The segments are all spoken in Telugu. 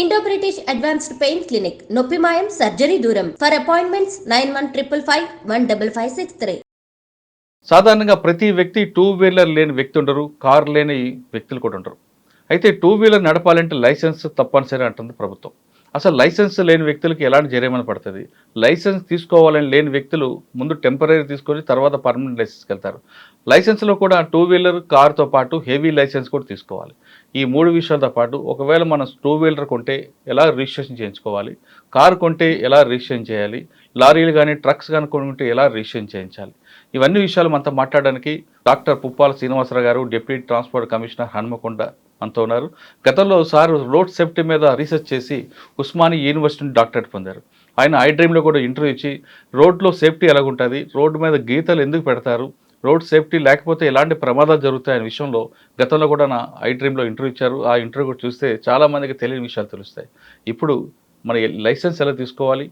Indo British advanced pain clinic నొప్పి మాయం సర్జరీ దూరం ఫర్ అపాయింట్మెంట్స్ 9155515563. సాధారణంగా ప్రతి వ్యక్తి టూ వీలర్ లేని వ్యక్తి ఉండరు, కార్ లేని వ్యక్తులు కూడా ఉండరు. అయితే టూ వీలర్ నడపాలంటే లైసెన్స్ తప్పనిసరి అంటుంది ప్రభుత్వం. అసలు లైసెన్స్ లేని వ్యక్తులకి ఎలాంటి జరిమానా పడుతుంది? లైసెన్స్ తీసుకోవాలని లేని వ్యక్తులు ముందు టెంపరీ తీసుకొని తర్వాత పర్మనెంట్ లైసెన్స్కి వెళ్తారు. లైసెన్స్లో కూడా టూ వీలర్ కార్తో పాటు హెవీ లైసెన్స్ కూడా తీసుకోవాలి. ఈ మూడు విషయాలతో పాటు ఒకవేళ మనం టూ వీలర్ కొంటే ఎలా రిజిస్ట్రేషన్ చేయించుకోవాలి, కారు కొంటే ఎలా రిజిస్ట్రేషన్ చేయాలి, లారీలు కానీ ట్రక్స్ కానీ కొనుక్కుంటే ఎలా రిజిస్ట్రేషన్ చేయించాలి, ఇవన్నీ విషయాలు మనతో మాట్లాడడానికి డాక్టర్ పుప్పాల శ్రీనివాసరావు గారు, డిప్యూటీ ట్రాన్స్పోర్ట్ కమిషనర్ హన్మకొండ మనతో ఉన్నారు. గతంలో సార్ రోడ్ సేఫ్టీ మీద రీసెర్చ్ చేసి ఉస్మానియా యూనివర్సిటీ నుండి డాక్టరేట్ పొందారు. ఆయన ఐడ్రీమ్లో కూడా ఇంటర్వ్యూ ఇచ్చి రోడ్లో సేఫ్టీ ఎలాగుంటుంది, రోడ్డు మీద గీతలు ఎందుకు పెడతారు, రోడ్ సేఫ్టీ లేకపోతే ఎలాంటి ప్రమాదాలు జరుగుతాయనే విషయంలో గతంలో కూడా నా ఐడ్రీమ్లో ఇంటర్వ్యూ ఇచ్చారు. ఆ ఇంటర్వ్యూ కూడా చూస్తే చాలామందికి తెలియని విషయాలు తెలుస్తాయి. ఇప్పుడు మన లైసెన్స్ ఎలా తీసుకోవాలి,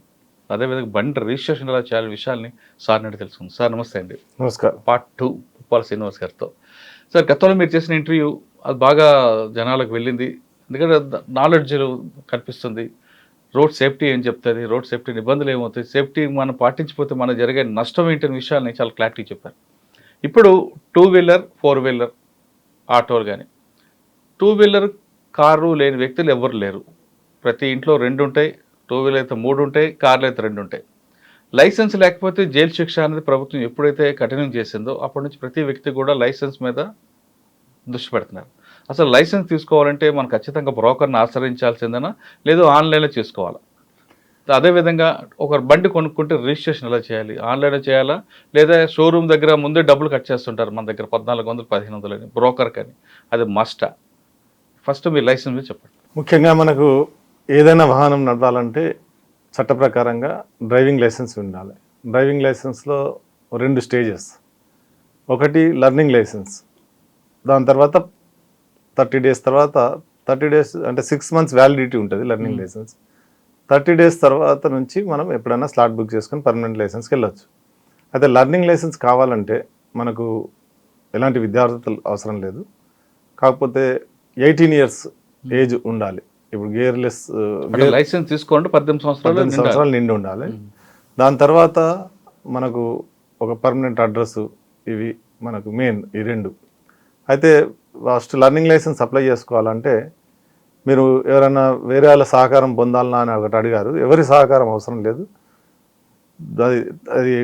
అదేవిధంగా బండి రిజిస్ట్రేషన్ ఎలా చేయాలి విషయాల్ని సార్ నుండి తెలుసుకుంది. సార్ నమస్తే అండి. నమస్కారం. పార్ట్ 2 పుప్పాల శ్రీనివాస్ గారితో. సార్ గతంలో మీరు చేసిన ఇంటర్వ్యూ అది బాగా జనాలకు వెళ్ళింది, ఎందుకంటే నాలెడ్జ్ కనిపిస్తుంది. రోడ్ సేఫ్టీ ఏం చెప్తుంది, రోడ్ సేఫ్టీ నిబంధనలు ఏమవుతాయి, సేఫ్టీ మనం పాటించిపోతే మనకు జరిగే నష్టం ఏంటనే విషయాన్ని చాలా క్లారిటీ చెప్పారు. ఇప్పుడు టూ వీలర్, ఫోర్ వీలర్ ఆటోలు కానీ టూ వీలర్ కారు లేని వ్యక్తులు ఎవరు లేరు. ప్రతి ఇంట్లో 2 ఉంటాయి, టూ వీలర్ అయితే 3 ఉంటాయి, కార్లు అయితే 2 ఉంటాయి. లైసెన్స్ లేకపోతే జైలు శిక్ష అనేది ప్రభుత్వం ఎప్పుడైతే కఠినం చేసిందో అప్పటి నుంచి ప్రతి వ్యక్తి కూడా లైసెన్స్ మీద దృష్టి పెడుతున్నారు. అసలు లైసెన్స్ తీసుకోవాలంటే మనం ఖచ్చితంగా బ్రోకర్ని ఆశ్రయించాల్సిందేనా, లేదు ఆన్లైన్లో చేసుకోవాలా? అదేవిధంగా ఒక బండి కొనుక్కుంటే రిజిస్ట్రేషన్ ఎలా చేయాలి, ఆన్లైన్లో చేయాలా, లేదా షోరూమ్ దగ్గర ముందే డబ్బులు కట్ చేస్తుంటారు మన దగ్గర 1400 1500 అని బ్రోకర్ కానీ, అది మస్టా? ఫస్ట్ మీ లైసెన్స్ మీద చెప్పండి. ముఖ్యంగా మనకు ఏదైనా వాహనం నడపాలంటే చట్ట ప్రకారంగా డ్రైవింగ్ లైసెన్స్ ఉండాలి. డ్రైవింగ్ లైసెన్స్లో 2 స్టేజెస్. ఒకటి లర్నింగ్ లైసెన్స్, దాని తర్వాత 30 డేస్ తర్వాత 30 డేస్ అంటే 6 మంత్స్ వ్యాలిడిటీ ఉంటుంది లర్నింగ్ లైసెన్స్. 30 డేస్ తర్వాత నుంచి మనం ఎప్పుడైనా స్లాట్ బుక్ చేసుకొని పర్మనెంట్ లైసెన్స్కి వెళ్ళొచ్చు. అయితే లర్నింగ్ లైసెన్స్ కావాలంటే మనకు ఎలాంటి విద్యార్థులు అవసరం లేదు, కాకపోతే 18 ఇయర్స్ ఏజ్ ఉండాలి. ఇప్పుడు గేర్లెస్ లైసెన్స్ తీసుకోండి 18 సంవత్సరాలు నిండి ఉండాలి. దాని తర్వాత మనకు ఒక పర్మనెంట్ అడ్రస్, ఇవి మనకు మెయిన్ ఈ 2. అయితే ఫస్ట్ లర్నింగ్ లైసెన్స్ అప్లై చేసుకోవాలంటే మీరు ఎవరైనా వేరే వాళ్ళ సహకారం పొందాలన్నా అని ఒకటి అడిగారు. ఎవరి సహకారం అవసరం లేదు. అది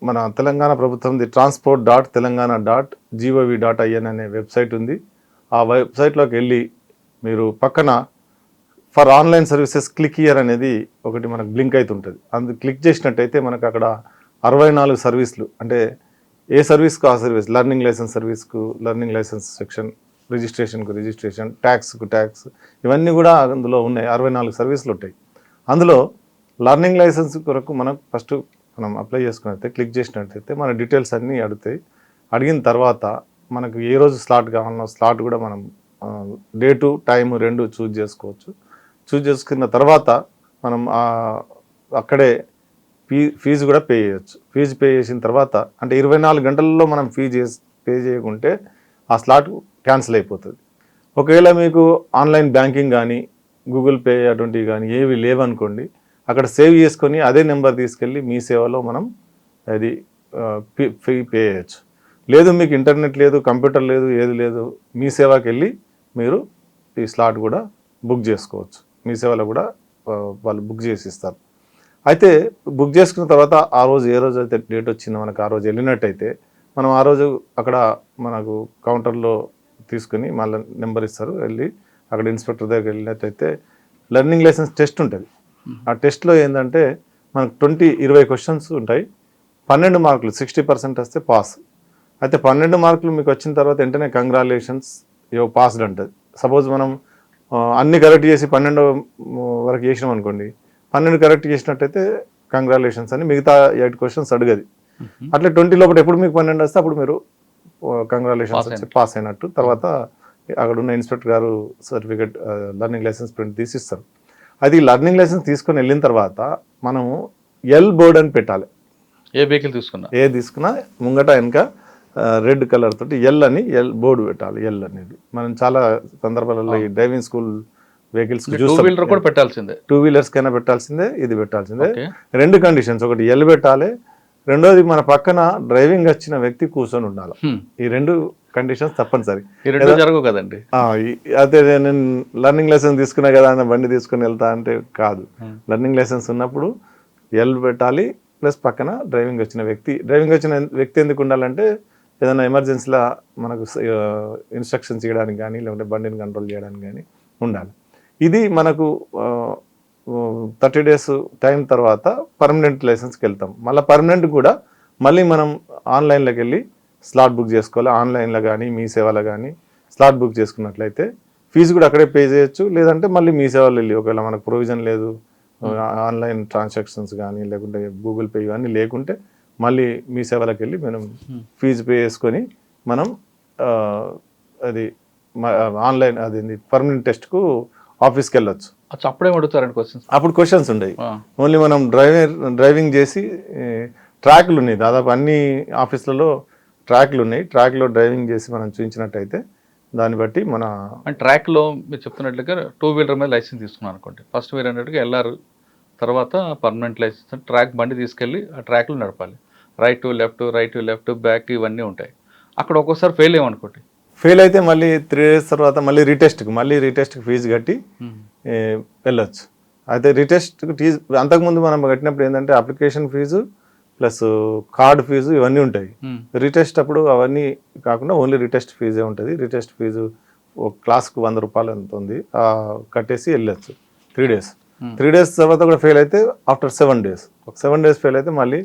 మన తెలంగాణ ప్రభుత్వంది transport.telangana.gov.in అనే వెబ్సైట్ ఉంది. ఆ వెబ్సైట్లోకి వెళ్ళి మీరు పక్కన for online services click here అనేది ఒకటి మనకు బ్లింక్ అవుతుంటుంది. అందు క్లిక్ చేసినట్టయితే మనకు అక్కడ 64 సర్వీసులు, అంటే ఏ సర్వీస్కు ఆ సర్వీస్, లర్నింగ్ లైసెన్స్ సర్వీస్కు లర్నింగ్ లైసెన్స్ సెక్షన్, రిజిస్ట్రేషన్కు రిజిస్ట్రేషన్, ట్యాక్స్కు ట్యాక్స్, ఇవన్నీ కూడా అందులో ఉన్నాయి. 64 సర్వీసులు ఉంటాయి. అందులో లర్నింగ్ లైసెన్స్ కొరకు మనం అప్లై చేసుకున్నట్లయితే క్లిక్ చేసినట్టయితే మన డీటెయిల్స్ అన్నీ అడుగుతాయి. అడిగిన తర్వాత మనకు ఏ రోజు స్లాట్ కావాలన్నా స్లాట్ కూడా మనం డేటు టైము 2 చూజ్ చేసుకోవచ్చు. చూజ్ చేసుకున్న తర్వాత మనం అక్కడే ఫీజు కూడా పే చేయవచ్చు. ఫీజు పే చేసిన తర్వాత అంటే 24 గంటలలో మనం పే చేయకుంటే ఆ స్లాట్ క్యాన్సిల్ అయిపోతుంది. ఒకవేళ మీకు ఆన్లైన్ బ్యాంకింగ్ కానీ గూగుల్ పే అటువంటివి కానీ ఏవి లేవనుకోండి, అక్కడ సేవ్ చేసుకొని అదే నెంబర్ తీసుకెళ్ళి మీ సేవలో మనం అది ఫీ పే చేయొచ్చు. లేదు మీకు ఇంటర్నెట్ లేదు, కంప్యూటర్ లేదు, ఏది లేదు, మీ సేవకి వెళ్ళి మీరు ఈ స్లాట్ కూడా బుక్ చేసుకోవచ్చు. మీ సేవలో కూడా వాళ్ళు బుక్ చేసి ఇస్తారు. అయితే బుక్ చేసుకున్న తర్వాత ఆ రోజు ఏ రోజు అయితే డేట్ వచ్చిందో మనకు ఆ రోజు వెళ్ళినట్టయితే మనం ఆ రోజు అక్కడ మనకు కౌంటర్లో తీసుకుని మళ్ళీ నెంబర్ ఇస్తారు. వెళ్ళి అక్కడ ఇన్స్పెక్టర్ దగ్గర వెళ్ళినట్టయితే లర్నింగ్ లైసెన్స్ టెస్ట్ ఉంటుంది. ఆ టెస్ట్లో ఏంటంటే మనకు 20 క్వశ్చన్స్ ఉంటాయి. 12 మార్కులు 60% వస్తే పాస్. అయితే 12 మార్కులు మీకు వచ్చిన తర్వాత వెంటనే కంగ్రాచులేషన్స్ యో పాస్డ్ అంటుంది. సపోజ్ మనం అన్ని కరెక్ట్ చేసి 12 వరకు చేసినాం అనుకోండి, 12 కరెక్ట్ చేసినట్టయితే కంగ్రాచులేషన్స్ అని, మిగతా 8 క్వశ్చన్స్ అడగది. అట్లా 20 లోపల ఎప్పుడు మీకు 12 వస్తే అప్పుడు మీరు కంగ్రాచులేషన్స్ వచ్చి పాస్ అయినట్టు. తర్వాత అక్కడ ఉన్న ఇన్స్పెక్టర్ గారు సర్టిఫికేట్ లర్నింగ్ లైసెన్స్ ప్రింట్ తీసిస్తారు. అది లర్నింగ్ లైసెన్స్ తీసుకొని వెళ్ళిన తర్వాత మనము ఎల్ బోర్డ్ అని పెట్టాలి. ఏ వెహికల్ తీసుకున్నా ముంగట వెనక రెడ్ కలర్ తోటి ఎల్ బోర్డు పెట్టాలి. ఎల్ అనేది మనం చాలా సందర్భాలలో ఈ driving school vehicles two wheeler కూడా పెట్టాల్సిందే, 2 వీలర్స్ కైనా పెట్టాల్సిందే, ఇది పెట్టాల్సిందే. ఓకే. 2 కండిషన్స్, ఒకటి ఎల్ పెట్టాలి, రెండోది మన పక్కన డ్రైవింగ్ వచ్చిన వ్యక్తి కూర్చొని ఉండాలి. ఈ 2 కండిషన్స్ తప్పనిసరి. ఈ రెండు జరగవు కదండి. అదే నేను లర్నింగ్ లైసెన్స్ తీసుకున్నా కదా అని బండి తీసుకుని వెళ్తా అంటే కాదు. లర్నింగ్ లైసెన్స్ ఉన్నప్పుడు ఎల్ పెట్టాలి, ప్లస్ పక్కన డ్రైవింగ్ వచ్చిన వ్యక్తి ఎందుకు ఉండాలంటే ఏదైనా ఎమర్జెన్సీలో మనకు ఇన్స్ట్రక్షన్స్ చేయడానికి కానీ లేకుంటే బండిని కంట్రోల్ చేయడానికి కానీ ఉండాలి. ఇది మనకు 30 days టైం తర్వాత పర్మనెంట్ లైసెన్స్కి వెళ్తాం. మళ్ళీ పర్మనెంట్ కూడా మళ్ళీ మనం ఆన్లైన్లోకి వెళ్ళి స్లాట్ బుక్ చేసుకోవాలి. ఆన్లైన్లో కానీ మీ సేవలో కానీ స్లాట్ బుక్ చేసుకున్నట్లయితే ఫీజు కూడా అక్కడే పే చేయొచ్చు. లేదంటే మళ్ళీ మీ సేవలో వెళ్ళి ఒకవేళ మనకు ప్రొవిజన్ లేదు, ఆన్లైన్ ట్రాన్సాక్షన్స్ కానీ లేకుంటే గూగుల్ పే ఇవన్నీ లేకుంటే మళ్ళీ మీ సేవలకు వెళ్ళి మనం ఫీజు పే చేసుకొని మనం అది ఆన్లైన్ అది పర్మనెంట్ టెస్ట్కు ఆఫీస్కి వెళ్ళొచ్చు. అప్పుడే అడుగుతారండి క్వశ్చన్స్. అప్పుడు క్వశ్చన్స్ ఉండేవి. ఓన్లీ మనం డ్రైవింగ్ చేసి ట్రాక్లు ఉన్నాయి, దాదాపు అన్ని ఆఫీసులలో ట్రాక్లు ఉన్నాయి. ట్రాక్లో డ్రైవింగ్ చేసి మనం చూపించినట్టయితే దాన్ని బట్టి మన ట్రాక్లో మీరు చెప్తున్నట్లుగా 2 వీలర్ మీద లైసెన్స్ తీసుకున్నాను అనుకోండి, ఫస్ట్ మీరు అన్నట్టుగా వెళ్ళారు, తర్వాత పర్మనెంట్ లైసెన్స్ ట్రాక్ బండి తీసుకెళ్ళి ఆ ట్రాక్లో నడపాలి. రైట్ టు లెఫ్ట్ బ్యాక్ ఇవన్నీ ఉంటాయి. అక్కడ ఒక్కోసారి ఫెయిల్ అయ్యామనుకోండి, ఫెయిల్ అయితే మళ్ళీ 3 days తర్వాత మళ్ళీ రీటెస్ట్కి ఫీజు కట్టి వెళ్ళొచ్చు. అయితే రీటెస్ట్కి అంతకుముందు మనం కట్టినప్పుడు ఏంటంటే application fees plus card fees ఇవన్నీ ఉంటాయి. రీటెస్ట్ అప్పుడు అవన్నీ కాకుండా ఓన్లీ రీటెస్ట్ ఫీజే ఉంటుంది. రీటెస్ట్ ఫీజు ఒక క్లాస్కు 100 రూపాయలు ఎంత ఉంది, కట్టేసి వెళ్ళొచ్చు 3 days. 3 days తర్వాత కూడా ఫెయిల్ అయితే ఆఫ్టర్ 7 days, 7 days ఫెయిల్ అయితే మళ్ళీ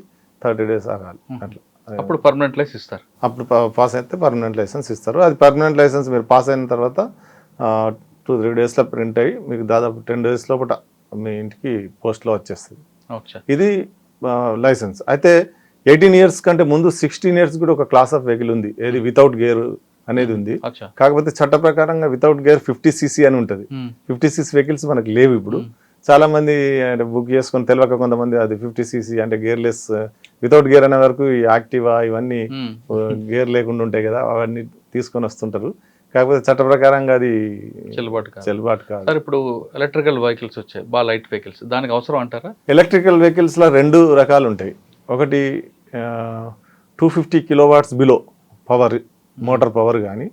30 days ఆగాలి. అట్లా అప్పుడు పర్మనెంట్ లైసెన్స్ ఇస్తారు. అప్పుడు పాస్ అయితే పర్మనెంట్ లైసెన్స్ ఇస్తారు. అది పర్మనెంట్ లైసెన్స్ మీరు పాస్ అయిన తర్వాత 2-3 daysలో ప్రింట్ అయ్యి మీకు దాదాపు 10 days లోపల మీ ఇంటికి పోస్ట్లో వచ్చేస్తుంది. ఇది లైసెన్స్. అయితే 18 years కంటే ముందు 16 years కూడా ఒక క్లాస్ ఆఫ్ వెహికల్ ఉంది, ఏది వితౌట్ గేర్ అనేది ఉంది. కాకపోతే చట్ట ప్రకారంగా వితౌట్ గేర్ 50cc అని ఉంటుంది. 50cc వెహికల్స్ మనకు లేవు ఇప్పుడు. చాలా మంది బుక్ చేసుకొని తెలియక కొంతమంది అది 50cc అంటే గేర్లెస్ వితౌట్ గేర్ అనే వరకు ఈ యాక్టివా ఇవన్నీ గేర్ లేకుండా ఉంటాయి కదా, అవన్నీ తీసుకొని వస్తుంటారు. కాకపోతే చట్ట ప్రకారంగా అది చెల్లుబాటు కాదు. సార్ ఇప్పుడు ఎలక్ట్రికల్ వెహికల్స్ వచ్చాయి, బాగా లైట్ వెహికల్స్, దానికి అవసరం అంటారా? ఎలక్ట్రికల్ వెహికల్స్లో 2 రకాలు ఉంటాయి. ఒకటి 250 kilowatts below power, motor power కానీ,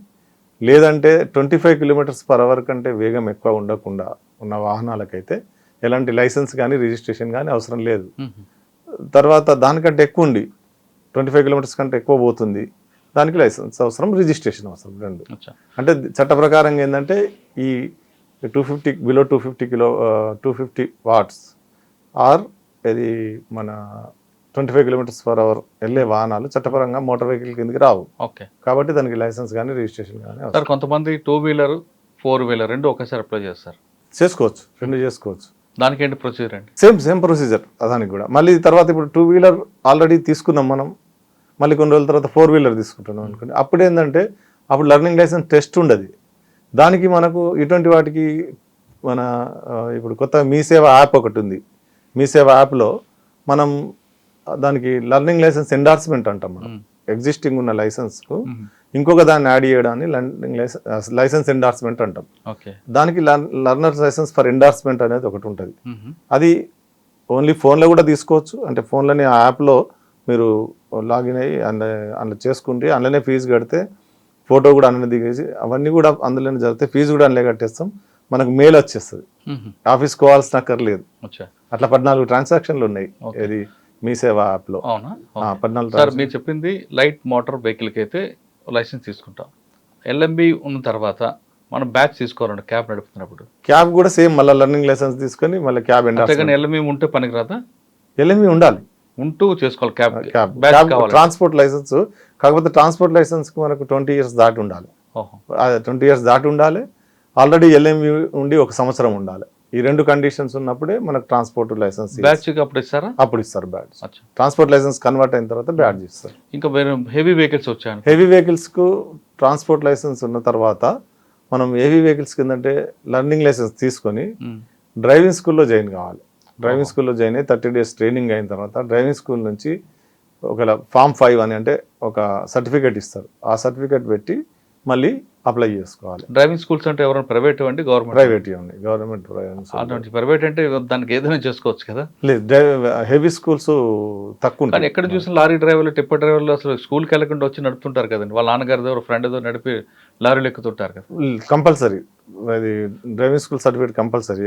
లేదంటే 25 km/h కంటే వేగం ఎక్కువ ఉండకుండా ఉన్న వాహనాలకైతే ఎలాంటి లైసెన్స్ కానీ రిజిస్ట్రేషన్ కానీ అవసరం లేదు. తర్వాత దానికంటే ఎక్కువ ఉండి 25 kilometers కంటే ఎక్కువ పోతుంది, దానికి లైసెన్స్ అవసరం, రిజిస్ట్రేషన్ అవసరం, 2. అంటే చట్ట ప్రకారంగా ఏంటంటే ఈ 250 బిలో 250 watts ఆర్ ఇది మన 25 km/h వెళ్ళే వాహనాలు చట్టపరంగా మోటార్ వెహికల్ కిందకి రావు. కాబట్టి దానికి లైసెన్స్ కానీ రిజిస్ట్రేషన్ కానీ. కొంతమంది 2 వీలర్ 4 వీలర్ 2 ఒకేసారి అప్లై చేస్తారు, చేసుకోవచ్చు, 2 చేసుకోవచ్చు. దానికి ఏంటి ప్రొసీజర్ అండి? సేమ్ ప్రొసీజర్ దానికి కూడా. మళ్ళీ తర్వాత ఇప్పుడు 2 వీలర్ ఆల్రెడీ తీసుకున్నాం మనం, మళ్ళీ కొన్ని రోజుల తర్వాత 4 వీలర్ తీసుకుంటున్నాం అనుకోండి, అప్పుడు ఏంటంటే అప్పుడు లర్నింగ్ లైసెన్స్ టెస్ట్ ఉండదు. దానికి మనకు ఇటువంటి వాటికి మన ఇప్పుడు కొత్త మీ సేవ యాప్ ఒకటి ఉంది. మీ సేవ యాప్లో మనం దానికి లర్నింగ్ లైసెన్స్ ఎండార్స్మెంట్ అంటాం. మనం ఎగ్జిస్టింగ్ ఉన్న లైసెన్స్కు ఇంకొక దాన్ని యాడ్ చేయడాన్ని లర్నింగ్ లైసెన్స్ ఎండార్స్మెంట్ అంటాం. దానికి లర్నర్స్ లైసెన్స్ ఫర్ ఎండార్స్మెంట్ అనేది ఒకటి ఉంటుంది. అది ఓన్లీ ఫోన్లో కూడా తీసుకోవచ్చు. అంటే ఫోన్లోనే ఆ యాప్లో మీరు లాగిన్ అయ్యి అందులో చేసుకుంటే అందులోనే ఫీజు కడితే ఫోటో కూడా అందులో దిగేసి అవన్నీ కూడా అందులోనే జరిగితే ఫీజు కూడా అందులో కట్టేస్తాం, మనకు మెయిల్ వచ్చేస్తుంది, ఆఫీస్కి పోవాల్సిన అక్కర్లేదు. అట్లా 14 ట్రాన్సాక్షన్లు ఉన్నాయి ఇది మీ సేవ యాప్లో. 14. మీరు చెప్పింది లైట్ మోటార్ వెహికల్కి అయితే లైసెన్స్ తీసుకుంటాం. LMB ఉన్న తర్వాత మనం బ్యాచ్ తీసుకోవాలంటే క్యాబ్ నడుపుతున్నప్పుడు క్యాబ్ కూడా సేమ్ మళ్ళీ లర్నింగ్ లైసెన్స్ తీసుకొని మళ్ళీ క్యాబ్ LMB ఉంటే పనికి రాదా? LMB ఉండాలి, ఉంటూ చేసుకోవాలి క్యాబ్. Transport license. కాకపోతే ట్రాన్స్పోర్ట్ లైసెన్స్ కు మనకు 20 years దాటి ఉండాలి. 20 years దాటి ఉండాలి. ఆల్రెడీ LMB ఉండి 1 సంవత్సరం ఉండాలి. ఈ 2 కండిషన్స్ ఉన్నప్పుడే మనకు ట్రాన్స్పోర్ట్ లైసెన్స్. బ్యాచ్ అప్పుడు ఇస్తారా? అప్పుడు ఇస్తారు బ్యాచ్. ట్రాన్స్పోర్ట్ లైసెన్స్ కన్వర్ట్ అయిన తర్వాత బ్యాడ్జ్ ఇస్తారు. ఇంకా హెవీ వెహికల్స్ వచ్చాయి. హెవీ వెహికల్స్ కు ట్రాన్స్పోర్ట్ లైసెన్స్ ఉన్న తర్వాత మనం హెవీ వెహికల్స్ కిందంటే లర్నింగ్ లైసెన్స్ తీసుకొని డ్రైవింగ్ స్కూల్లో జాయిన్ కావాలి. డ్రైవింగ్ స్కూల్లో జాయిన్ అయ్యి 30 days ట్రైనింగ్ అయిన తర్వాత డ్రైవింగ్ స్కూల్ నుంచి ఒకవేళ Form 5 అని అంటే ఒక సర్టిఫికేట్ ఇస్తారు. ఆ సర్టిఫికేట్ పెట్టి మళ్ళీ అప్లై చేసుకోవాలి. డ్రైవింగ్ స్కూల్స్ అంటే ఎవరైనా ప్రైవేట్ అండి గవర్నమెంట్? ప్రైవేట్ ఉంది, గవర్నమెంట్ అలాంటి ప్రైవేట్ అంటే దానికి ఏదైనా చేసుకోవచ్చు కదా. లేదు, హెవీ స్కూల్స్ తక్కువ కానీ ఉంటాయి. ఎక్కడ చూసిన లారీ డ్రైవర్లు టిప్పర్ డ్రైవర్లు అసలు స్కూల్కి వెళ్ళకుండా వచ్చి నడుపుతుంటారు కదండి. వాళ్ళ నాన్నగారి దగ్గర ఫ్రెండ్ దగ్గర నడిపి లారీలు ఎక్కుతుంటారు కదా. కంపల్సరీ అది డ్రైవింగ్ స్కూల్ సర్టిఫికేట్ కంపల్సరీ.